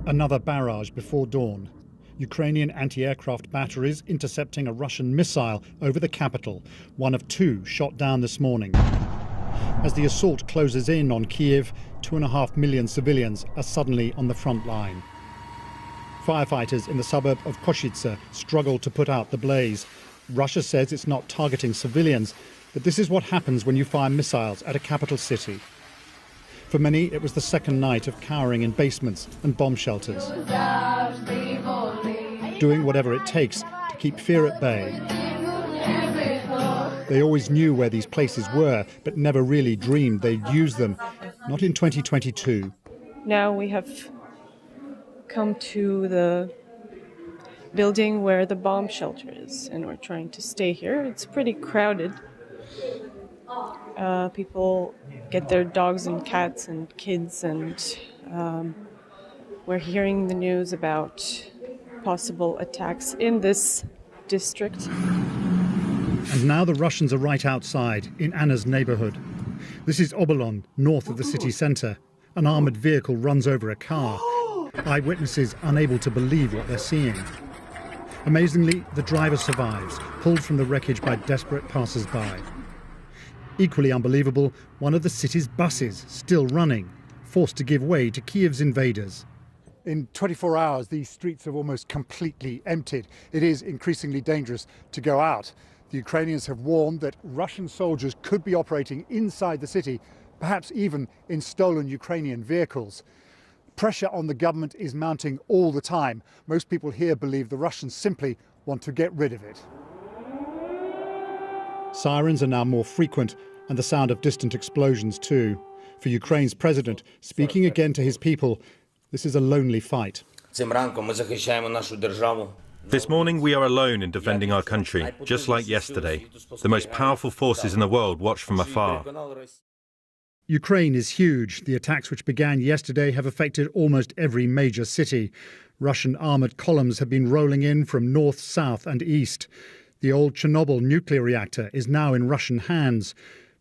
Another barrage before dawn. Ukrainian anti-aircraft batteries intercepting a Russian missile over the capital, one of two shot down this morning. As the assault closes in on Kyiv, 2.5 million civilians are suddenly on the front line. Firefighters in the suburb of Koshitsa struggle to put out the blaze. Russia says it's not targeting civilians, but this is what happens when you fire missiles at a capital city. For many, it was the second night of cowering in basements and bomb shelters, doing whatever it takes to keep fear at bay. They always knew where these places were, but never really dreamed they'd use them. Not in 2022. Now we have come to the building where the bomb shelter is, and we're trying to stay here. It's pretty crowded. People get their dogs and cats and kids, and we're hearing the news about possible attacks in this district. And now the Russians are right outside, in Anna's neighbourhood. This is Obolon, north of the city centre. An armoured vehicle runs over a car. Eyewitnesses unable to believe what they're seeing. Amazingly, the driver survives, pulled from the wreckage by desperate passers-by. Equally unbelievable, one of the city's buses, still running, forced to give way to Kyiv's invaders. In 24 hours, these streets have almost completely emptied. It is increasingly dangerous to go out. The Ukrainians have warned that Russian soldiers could be operating inside the city, perhaps even in stolen Ukrainian vehicles. Pressure on the government is mounting all the time. Most people here believe the Russians simply want to get rid of it. Sirens are now more frequent, and the sound of distant explosions too. For Ukraine's president, speaking again to his people, this is a lonely fight. This morning we are alone in defending our country, just like yesterday. The most powerful forces in the world watch from afar. Ukraine is huge. The attacks which began yesterday have affected almost every major city. Russian armoured columns have been rolling in from north, south and east. The old Chernobyl nuclear reactor is now in Russian hands.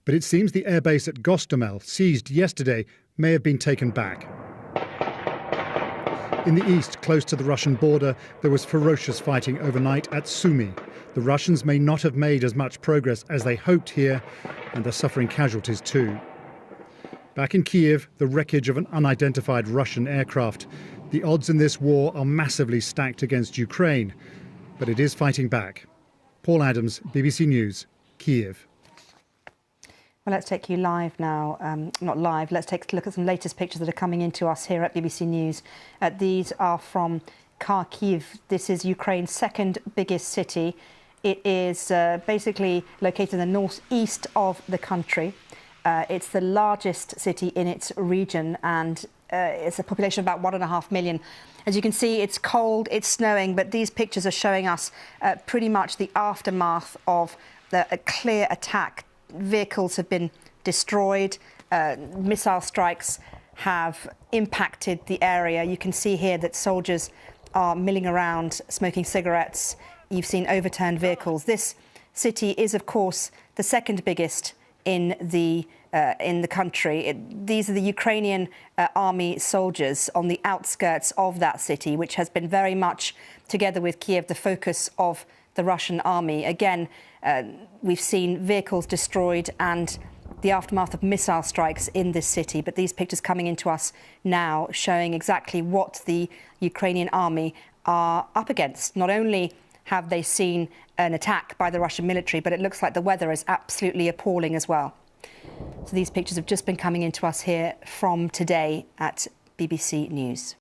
But it seems the airbase at Gostomel, seized yesterday, may have been taken back. In the east, close to the Russian border, there was ferocious fighting overnight at Sumy. The Russians may not have made as much progress as they hoped here, and they're suffering casualties too. Back in Kyiv, the wreckage of an unidentified Russian aircraft. The odds in this war are massively stacked against Ukraine, but it is fighting back. Paul Adams, BBC News, Kyiv. Well, let's take you live now. Not live, let's take a look at some latest pictures that are coming into us here at BBC News. These are from Kyiv. This is Ukraine's second biggest city. It is basically located in the northeast of the country. It's the largest city in its region, and it's a population of about 1.5 million. As you can see, it's cold, it's snowing, but these pictures are showing us pretty much the aftermath of a clear attack. Vehicles have been destroyed, missile strikes have impacted the area. You can see here that soldiers are milling around, smoking cigarettes. You've seen overturned vehicles. This city is, of course, the second biggest in the country. These are the Ukrainian army soldiers on the outskirts of that city, which has been very much, together with Kyiv, the focus of the Russian army. Again, we've seen vehicles destroyed and the aftermath of missile strikes in this city. But these pictures coming into us now showing exactly what the Ukrainian army are up against. Not only have they seen an attack by the Russian military, but it looks like the weather is absolutely appalling as well. So these pictures have just been coming into us here from today at BBC News.